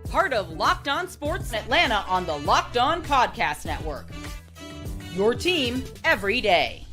part of Locked On Sports Atlanta on the Locked On Podcast Network. Your team every day.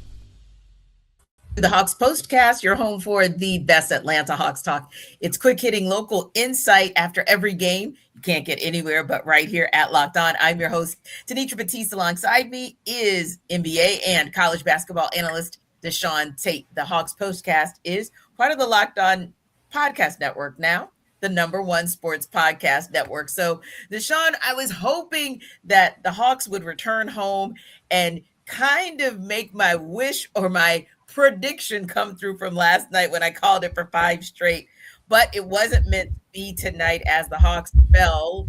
The Hawks POSTCAST, your home for the best Atlanta Hawks talk. It's quick hitting local insight after every game. You can't get anywhere but right here at Locked On. I'm your host, Tenitra Batiste. Alongside me is NBA and college basketball analyst DeShaun Tate. The Hawks POSTCAST is part of the Locked On Podcast Network now, the #1 sports podcast network. So, DeShaun, I was hoping that the Hawks would return home and kind of make my wish or my prediction come through from last night when I called it for 5 straight, but it wasn't meant to be tonight as the Hawks fell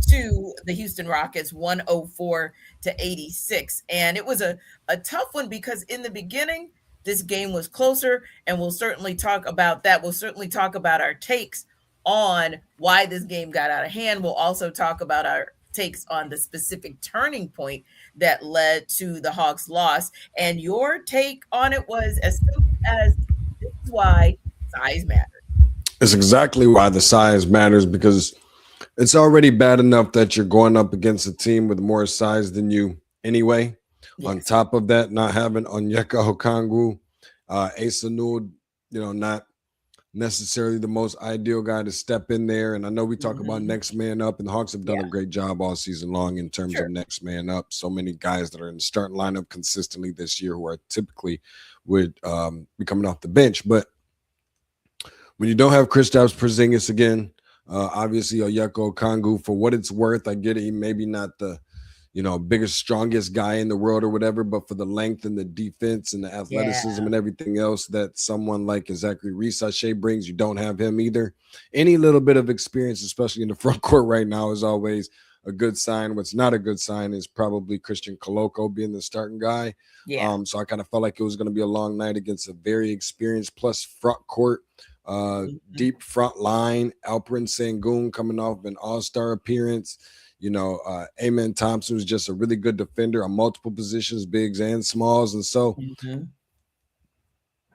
to the Houston Rockets 104-86. And it was a tough one because in the beginning, this game was closer, and we'll certainly talk about that. We'll certainly talk about our takes on why this game got out of hand. We'll also talk about our takes on the specific turning point that led to the Hawks' loss. And your take on it was as simple as, this is why size matters. It's exactly why the size matters, because it's already bad enough that you're going up against a team with more size than you anyway. Yes. On top of that, not having Onyeka, Okongwu, Asa Newell, not necessarily the most ideal guy to step in there. And I know we talk about next man up, and the Hawks have done a great job all season long in terms of next man up. So many guys that are in the starting lineup consistently this year who are typically would be coming off the bench. But when you don't have Kristaps, Porzingis again, obviously Onyeka, Okongwu, for what it's worth, I get it. He maybe not the biggest, strongest guy in the world or whatever, but for the length and the defense and the athleticism and everything else that someone like Zaccharie Risacher brings, you don't have him either. Any little bit of experience, especially in the front court right now, is always a good sign. What's not a good sign is probably Christian Koloko being the starting guy. So I kind of felt like it was going to be a long night against a very experienced plus front court, deep front line. Alperen Sengun coming off an all-star appearance. Amen Thompson was just a really good defender on multiple positions, bigs and smalls. And so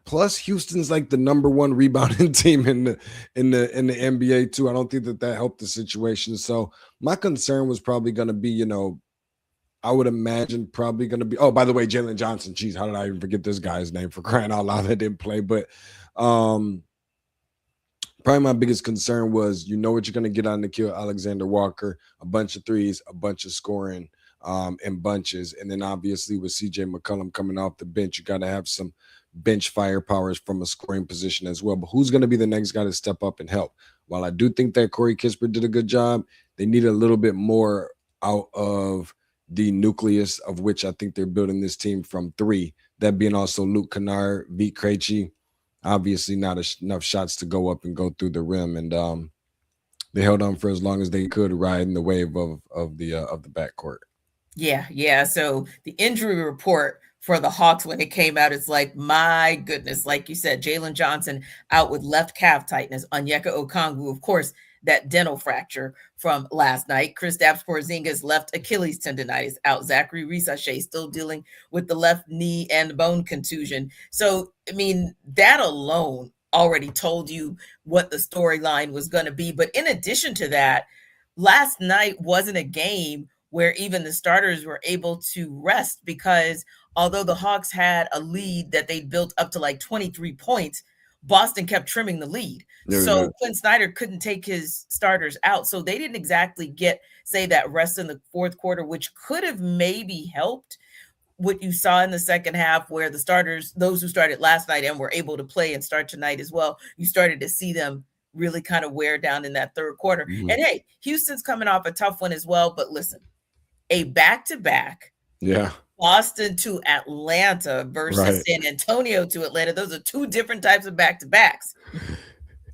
plus Houston's like the #1 rebounding team in the NBA too. I don't think that helped the situation. So my concern was probably going to be, I would imagine probably going to be, oh, by the way, Jalen Johnson. Geez, how did I even forget this guy's name, for crying out loud? That didn't play. But probably my biggest concern was, what you're going to get on Nickeil Alexander-Walker, a bunch of threes, a bunch of scoring in bunches. And then obviously with CJ McCollum coming off the bench, you got to have some bench firepower from a scoring position as well. But who's going to be the next guy to step up and help? While I do think that Corey Kispert did a good job, they need a little bit more out of the nucleus of which I think they're building this team from 3. That being also Luke Kennard, Vit Krejci. Obviously not enough shots to go up and go through the rim, and they held on for as long as they could, riding the wave of the backcourt. Yeah. So the injury report for the Hawks when it came out, it's like, my goodness, like you said, Jalen Johnson out with left calf tightness. Onyeka Okongwu, of course, that dental fracture from last night. Kristaps Porzingis left Achilles tendonitis out. Zaccharie Risacher still dealing with the left knee and bone contusion. So, I mean, that alone already told you what the storyline was going to be. But in addition to that, last night wasn't a game where even the starters were able to rest, because although the Hawks had a lead that they built up to like 23 points, Boston kept trimming the lead. So Quinn Snyder couldn't take his starters out. So they didn't exactly get, say, that rest in the fourth quarter, which could have maybe helped what you saw in the second half, where the starters, those who started last night and were able to play and start tonight as well, you started to see them really kind of wear down in that third quarter. And hey, Houston's coming off a tough one as well. But listen, a back-to-back. Boston to Atlanta versus San Antonio to Atlanta. Those are 2 different types of back-to-backs.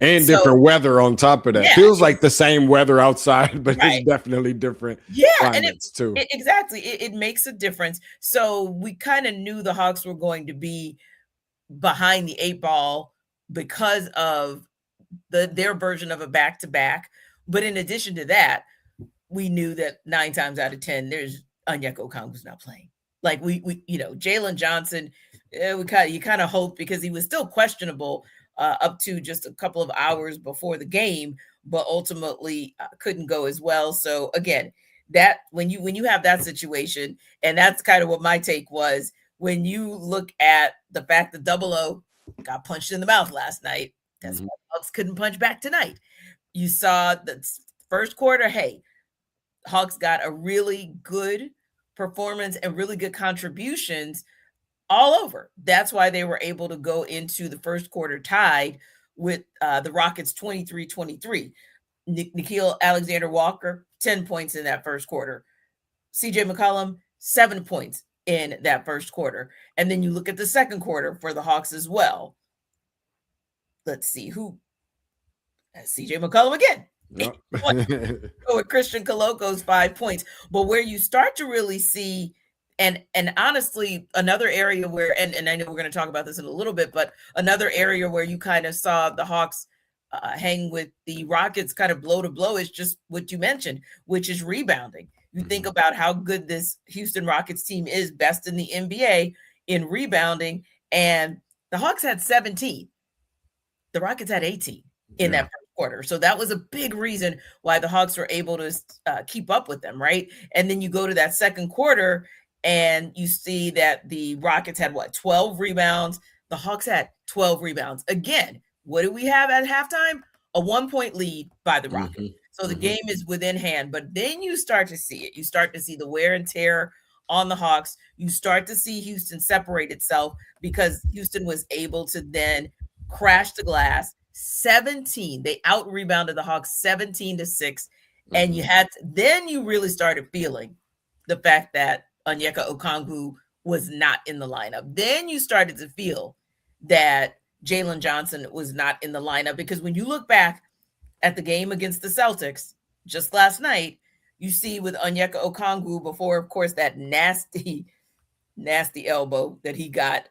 And different weather on top of that. Feels like the same weather outside, but it's definitely different. And it makes a difference. So we kind of knew the Hawks were going to be behind the 8 ball because of their version of a back-to-back. But in addition to that, we knew that 9 times out of 10, there's Onyeka Okongwu's not playing. Like we Jalen Johnson, you kind of hoped, because he was still questionable up to just a couple of hours before the game. but ultimately couldn't go as well. So again, that when you have that situation, and that's kind of what my take was when you look at the fact that Double O got punched in the mouth last night. That's why Hawks couldn't punch back tonight. You saw the first quarter, hey, Hawks got a really good performance and really good contributions all over. That's why they were able to go into the first quarter tied with the Rockets 23-23. Nickeil Alexander-Walker, 10 points in that first quarter. CJ McCollum, 7 points in that first quarter. And then you look at the second quarter for the Hawks as well. Let's see who. CJ McCollum again. Yep. With Christian Coloco's 5 points. But where you start to really see, and honestly, another area where, and I know we're going to talk about this in a little bit, but another area where you kind of saw the Hawks hang with the Rockets kind of blow to blow is just what you mentioned, which is rebounding. You think about how good this Houston Rockets team is, best in the NBA in rebounding, and the Hawks had 17. The Rockets had 18 in that first quarter. So that was a big reason why the Hawks were able to keep up with them, right? And then you go to that second quarter and you see that the Rockets had 12 rebounds. The Hawks had 12 rebounds. Again, what do we have at halftime? A 1-point lead by the Rockets. So the game is within hand, but then you start to see it. You start to see the wear and tear on the Hawks. You start to see Houston separate itself because Houston was able to then crash the glass. 17. They out rebounded the Hawks 17-6. And then you really started feeling the fact that Onyeka Okongwu was not in the lineup. Then you started to feel that Jalen Johnson was not in the lineup, because when you look back at the game against the Celtics just last night, you see with Onyeka Okongwu, before, of course, that nasty elbow that he got,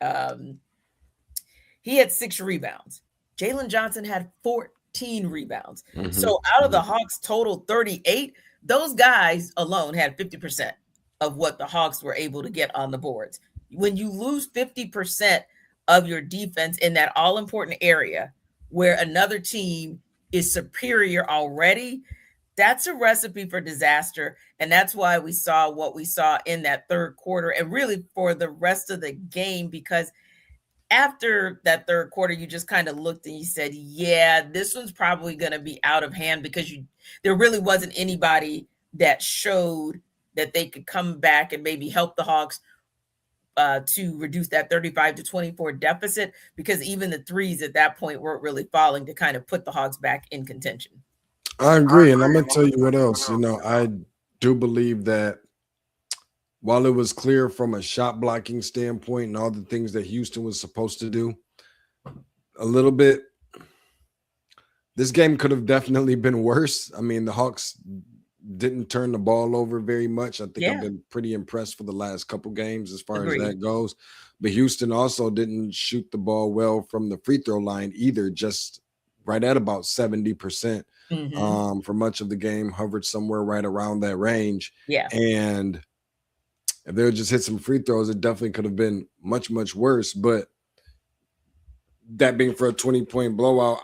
he had 6 rebounds. Jalen Johnson had 14 rebounds. So out of the Hawks total 38, those guys alone had 50% of what the Hawks were able to get on the boards. When you lose 50% of your defense in that all-important area where another team is superior already, that's a recipe for disaster. And that's why we saw what we saw in that third quarter, and really for the rest of the game, because after that third quarter, you just kind of looked and you said, yeah, this one's probably going to be out of hand, because there really wasn't anybody that showed that they could come back and maybe help the Hawks to reduce that 35-24 deficit, because even the threes at that point weren't really falling to kind of put the Hawks back in contention. I agree. And I'm going to tell you what else. I do believe that while it was clear from a shot blocking standpoint and all the things that Houston was supposed to do, a little bit, this game could have definitely been worse. I mean, the Hawks didn't turn the ball over very much. I think I've been pretty impressed for the last couple games as far as that goes. But Houston also didn't shoot the ball well from the free throw line either, just right at about 70% for much of the game, hovered somewhere right around that range. Yeah. And if they would just hit some free throws, it definitely could have been much, much worse. But that being for a 20-point blowout,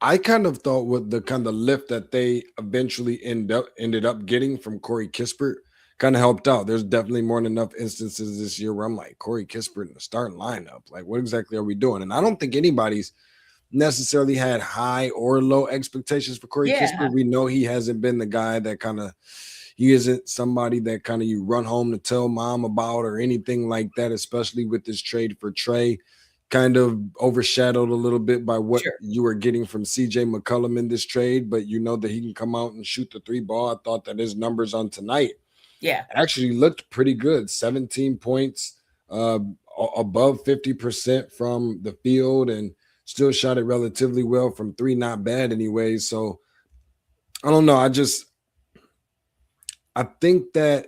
I kind of thought with the kind of lift that they eventually ended up getting from Corey Kispert kind of helped out. There's definitely more than enough instances this year where I'm like, Corey Kispert in the starting lineup, like, what exactly are we doing? And I don't think anybody's necessarily had high or low expectations for Corey Kispert. We know he hasn't been the guy that he isn't somebody that kind of you run home to tell mom about or anything like that, especially with this trade for Trey. Kind of overshadowed a little bit by what you were getting from CJ McCollum in this trade, but you know that he can come out and shoot the 3 ball. I thought that his numbers on tonight actually looked pretty good. 17 points, above 50% from the field, and still shot it relatively well from 3, not bad anyway. So I don't know. I think that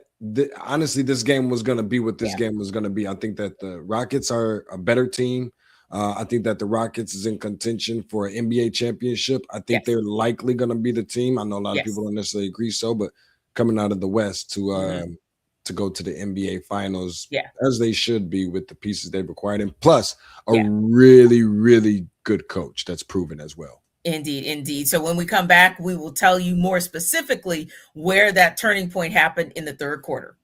honestly, this game was going to be what this game was going to be. I think that the Rockets are a better team. I think that the Rockets is in contention for an NBA championship. I think they're likely going to be the team. I know a lot of people don't necessarily agree but coming out of the West to go to the NBA Finals, as they should be with the pieces they've acquired, and plus a really, really good coach that's proven as well. Indeed, indeed. So when we come back, we will tell you more specifically where that turning point happened in the third quarter.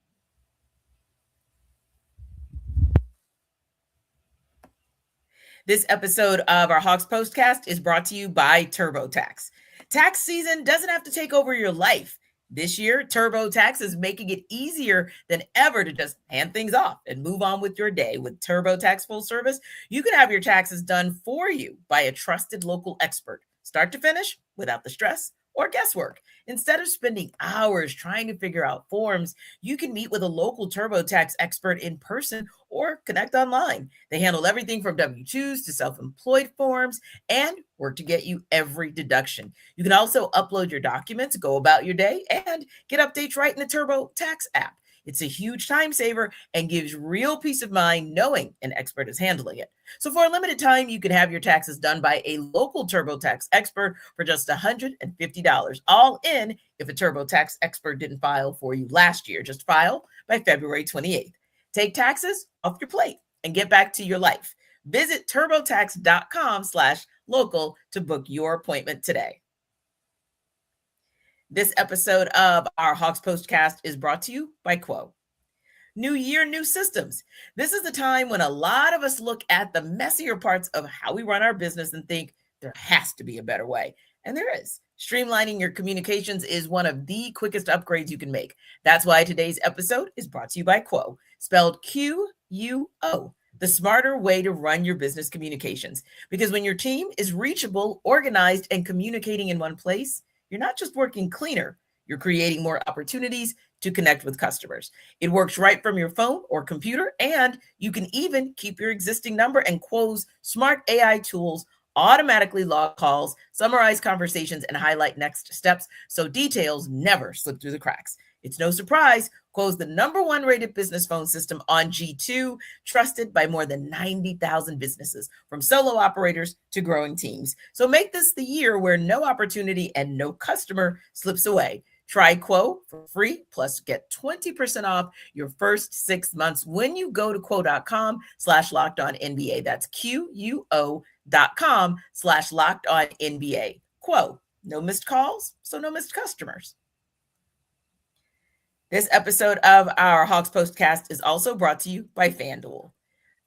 This episode of our Hawks Postcast is brought to you by TurboTax. Tax season doesn't have to take over your life. This year, TurboTax is making it easier than ever to just hand things off and move on with your day. With TurboTax Full Service, you can have your taxes done for you by a trusted local expert, start to finish, without the stress or guesswork. Instead of spending hours trying to figure out forms, you can meet with a local TurboTax expert in person or connect online. They handle everything from W-2s to self-employed forms and work to get you every deduction. You can also upload your documents, go about your day, and get updates right in the TurboTax app. It's a huge time saver and gives real peace of mind knowing an expert is handling it. So for a limited time, you can have your taxes done by a local TurboTax expert for just $150, all in if a TurboTax expert didn't file for you last year. Just file by February 28th. Take taxes off your plate and get back to your life. Visit turbotax.com/local to book your appointment today. This episode of our Hawks Postcast is brought to you by Quo. New year, new systems. This is the time when a lot of us look at the messier parts of how we run our business and think there has to be a better way. And there is. Streamlining your communications is one of the quickest upgrades you can make. That's why today's episode is brought to you by Quo, spelled Q-U-O, the smarter way to run your business communications. Because when your team is reachable, organized, and communicating in one place, you're not just working cleaner, you're creating more opportunities to connect with customers. It works right from your phone or computer, and you can even keep your existing number, and Quo's smart AI tools automatically log calls, summarize conversations, and highlight next steps so details never slip through the cracks. It's no surprise, Quo's the #1 rated business phone system on G2, trusted by more than 90,000 businesses, from solo operators to growing teams. So make this the year where no opportunity and no customer slips away. Try Quo for free, plus get 20% off your first 6 months when you go to quo.com/lockedonnba. That's QUO.com/lockedonnba. Quo, no missed calls, so no missed customers. This episode of our Hawks Postcast is also brought to you by FanDuel.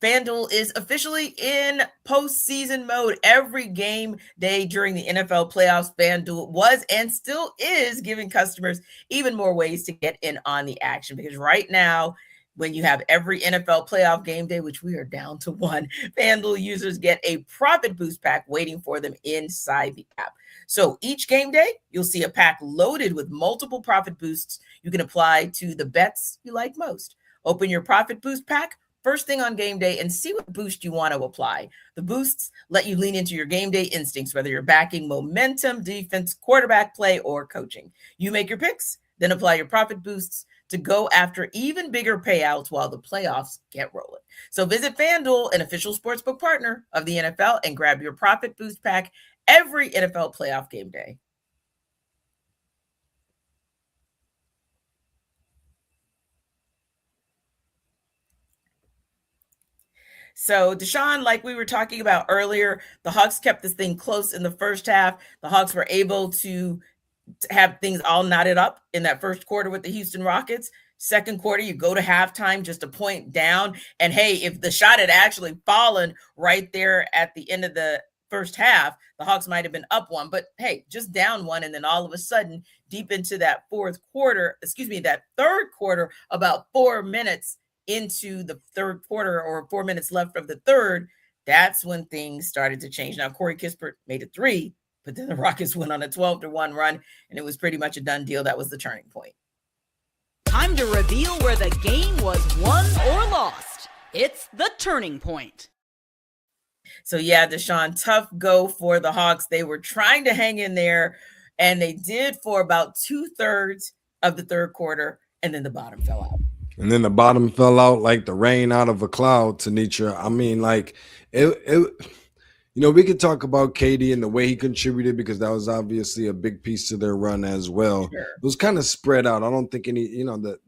FanDuel is officially in postseason mode. Every game day during the NFL playoffs, FanDuel was and still is giving customers even more ways to get in on the action. Because right now, when you have every NFL playoff game day, which we are down to one, FanDuel users get a profit boost pack waiting for them inside the app. So each game day, you'll see a pack loaded with multiple profit boosts you can apply to the bets you like most. Open your profit boost pack first thing on game day and see what boost you want to apply. The boosts let you lean into your game day instincts, whether you're backing momentum, defense, quarterback play, or coaching. You make your picks, then apply your profit boosts to go after even bigger payouts while the playoffs get rolling. So visit FanDuel, an official sportsbook partner of the NFL, and grab your profit boost pack every NFL playoff game day. So DeShaun, like we were talking about earlier, the Hawks kept this thing close in the first half. The Hawks were able to have things all knotted up in that first quarter with the Houston Rockets. Second quarter, you go to halftime just a point down. And hey, if the shot had actually fallen right there at the end of the first half, the Hawks might have been up one. But hey, just down one. And then all of a sudden, deep into that third quarter, about 4 minutes into the third quarter, or 4 minutes left of the third, that's when things started to change. Now, Corey Kispert made a 3, but then the Rockets went on a 12-1 run, and it was pretty much a done deal. That was the turning point. Time to reveal where the game was won or lost. It's the turning point. So yeah, DeShaun, tough go for the Hawks. They were trying to hang in there, and they did for about 2/3 of the third quarter, and then the bottom fell out. And then the bottom fell out like the rain out of a cloud, Tenitra. I mean, like we could talk about KD and the way he contributed, because that was obviously a big piece to their run as well. Sure. It was kind of spread out. I don't think that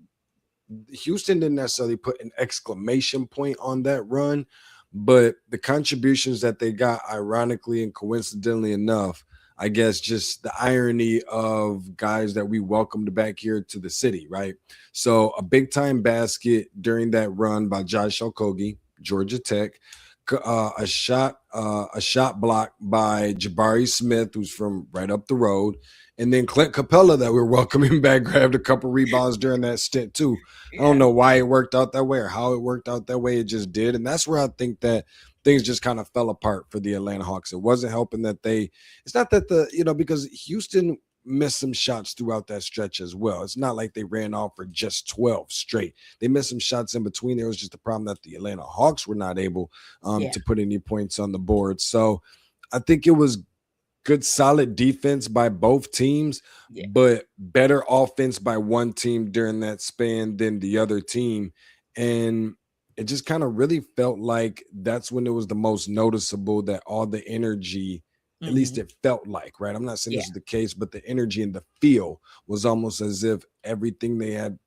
Houston didn't necessarily put an exclamation point on that run, but the contributions that they got, ironically and coincidentally enough, I guess just the irony of guys that we welcomed back here to the city, right? So a big time basket during that run by Josh Okogie, Georgia Tech. A shot block by Jabari Smith, who's from right up the road, and then Clint Capella that we're welcoming back grabbed a couple rebounds during that stint too. Yeah. I don't know why it worked out that way or how it worked out that way. It just did, and that's where I think that things just kind of fell apart for the Atlanta Hawks. It wasn't helping that it's not that because Houston missed some shots throughout that stretch as well. It's not like they ran off for just 12 straight. They missed some shots in between. There was just the problem that the Atlanta Hawks were not able to put any points on the board. So I think it was good, solid defense by both teams, but better offense by one team during that span than the other team. And it just kind of really felt like that's when it was the most noticeable that all the energy, at least it felt like, right? I'm not saying this is the case, but the energy and the feel was almost as if everything that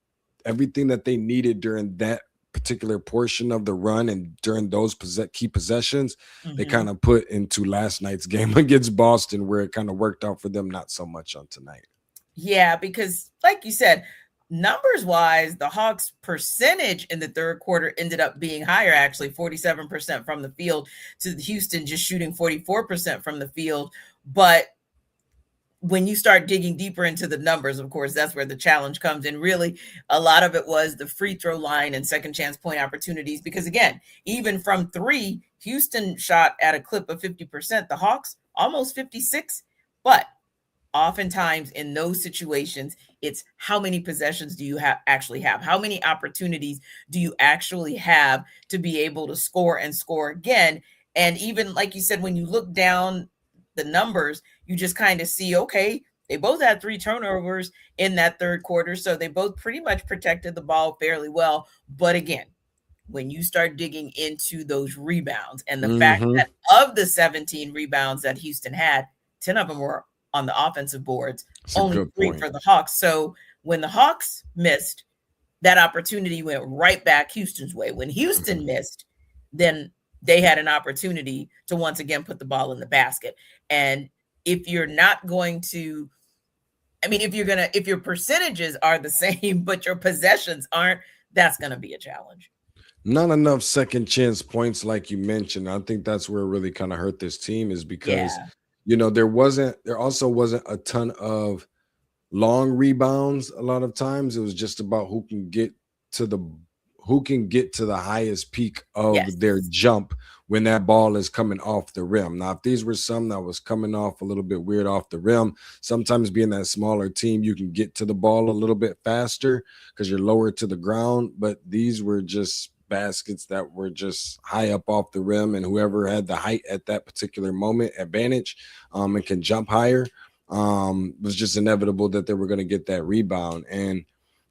they needed during that particular portion of the run and during those key possessions, they kind of put into last night's game against Boston, where it kind of worked out for them, not so much on tonight. Yeah, because like you said, numbers wise, the Hawks percentage in the third quarter ended up being higher, actually 47% from the field to Houston just shooting 44% from the field. But when you start digging deeper into the numbers, of course, that's where the challenge comes. And really, a lot of it was the free throw line and second chance point opportunities. Because again, even from three, Houston shot at a clip of 50%, the Hawks almost 56%. But oftentimes in those situations, it's how many possessions do you actually have? How many opportunities do you actually have to be able to score and score again? And even like you said, when you look down the numbers, you just kind of see, okay, they both had 3 turnovers in that third quarter. So they both pretty much protected the ball fairly well. But again, when you start digging into those rebounds and the fact that of the 17 rebounds that Houston had, 10 of them were on the offensive boards, only 3 for the Hawks. So when the Hawks missed, that opportunity went right back Houston's way. When Houston missed, then they had an opportunity to once again put the ball in the basket. And if you're not going to, if your percentages are the same, but your possessions aren't, that's going to be a challenge. Not enough second chance points, like you mentioned. I think that's where it really kind of hurt this team, is because there also wasn't a ton of long rebounds. A lot of times it was just about who can get to the highest peak of their jump when that ball is coming off the rim. Now, if these were some that was coming off a little bit weird off the rim, sometimes being that smaller team, you can get to the ball a little bit faster because you're lower to the ground. But these were just baskets that were just high up off the rim, and whoever had the height at that particular moment advantage and can jump higher was just inevitable that they were going to get that rebound. And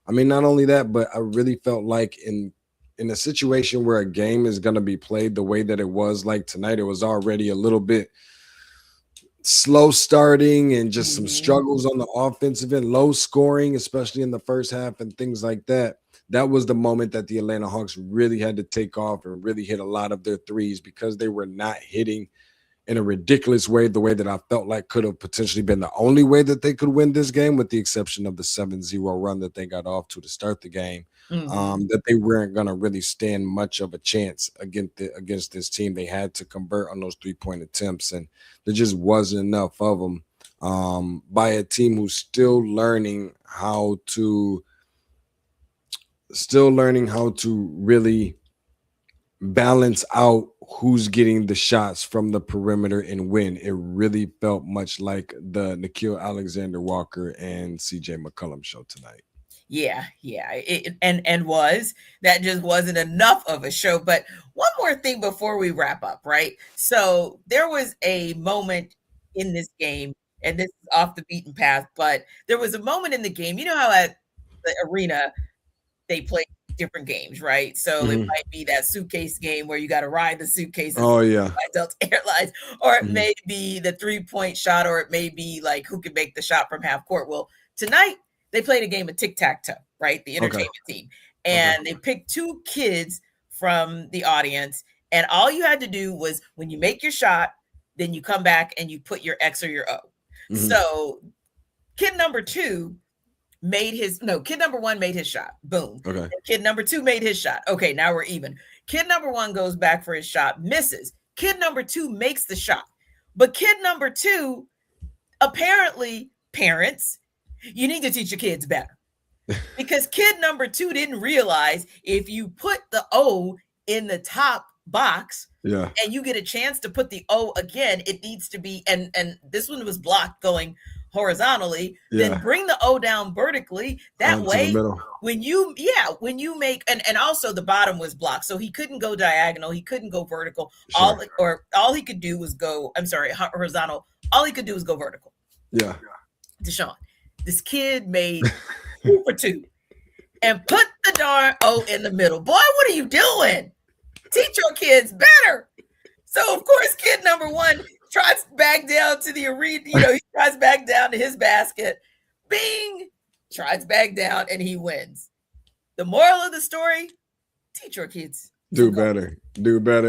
I mean, not only that, but I really felt like in a situation where a game is going to be played the way that it was, like tonight, it was already a little bit slow starting and just some struggles on the offensive end, low scoring, especially in the first half and things like that. That was the moment that the Atlanta Hawks really had to take off and really hit a lot of their threes, because they were not hitting in a ridiculous way, the way that I felt like could have potentially been the only way that they could win this game, with the exception of the 7-0 run that they got off to start the game, that they weren't going to really stand much of a chance against this team. They had to convert on those 3-point attempts, and there just wasn't enough of them by a team who's still learning how to really balance out who's getting the shots from the perimeter and when. It really felt much like the Nickeil Alexander-Walker and CJ McCollum show tonight. Yeah. That just wasn't enough of a show. But one more thing before we wrap up, right? So there was a moment in this game, and this is off the beaten path, but there was a moment in the game. You know how at the arena they play different games, right? So it might be that suitcase game where you got to ride the suitcase. Oh yeah, by Delta Airlines, or it may be the 3-point shot, or it may be like who can make the shot from half court. Well, tonight they played a game of tic-tac-toe, right? The entertainment team, and they picked 2 kids from the audience, and all you had to do was, when you make your shot, then you come back and you put your X or your O. So kid number one made his shot. Boom. Okay. And kid number 2 made his shot. Okay, now we're even. Kid number 1 goes back for his shot, misses. Kid number 2 makes the shot. But kid number 2, apparently, parents, you need to teach your kids better. Because kid number 2 didn't realize if you put the O in the top box, and you get a chance to put the O again, it needs to be, and this one was blocked going horizontally, then bring the O down vertically. That way, when you make, and also the bottom was blocked, so he couldn't go diagonal, he couldn't go vertical. All he could do was go, horizontal. All he could do was go vertical. Yeah. DeShaun, this kid made 2 for 2 and put the darn O in the middle. Boy, what are you doing? Teach your kids better. So, of course, kid number 1 tries back down to the arena. He tries back down to his basket. Bing! Tries back down, and he wins. The moral of the story, teach your kids. Do better.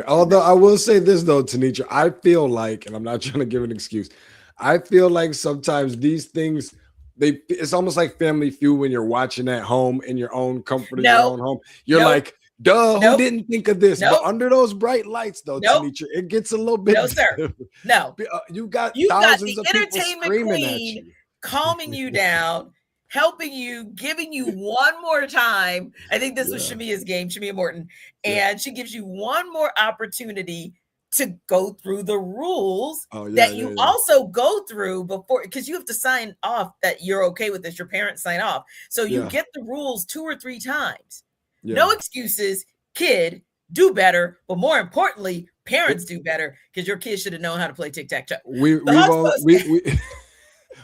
Although I will say this, though, Tenitra, I feel like, and I'm not trying to give an excuse, I feel like sometimes these things, it's almost like Family Feud when you're watching at home in your own comfort in your own home. You're like, duh, who didn't think of this? But under those bright lights, though, Tenitra, it gets a little bit. No, sir. No. You got thousands of people screaming at you, calming you down, helping you, giving you one more time. I think this was Shamia's game, Shamia Morton, and she gives you one more opportunity to go through the rules that you also go through before, because you have to sign off that you're okay with this. Your parents sign off. So you get the rules 2 or 3 times. No excuses. Kid, do better. But more importantly, parents do better, because your kids should have known how to play tic-tac-toe.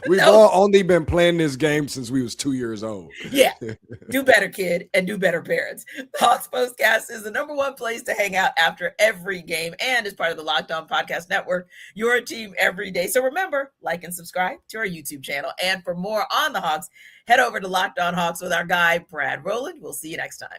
We've all only been playing this game since we was 2 years old. Yeah. Do better, kid, and do better, parents. The Hawks Postcast is the #1 place to hang out after every game and is part of the Locked On Podcast Network, your team every day. So remember, like and subscribe to our YouTube channel. And for more on the Hawks, head over to Locked On Hawks with our guy, Brad Rowland. We'll see you next time.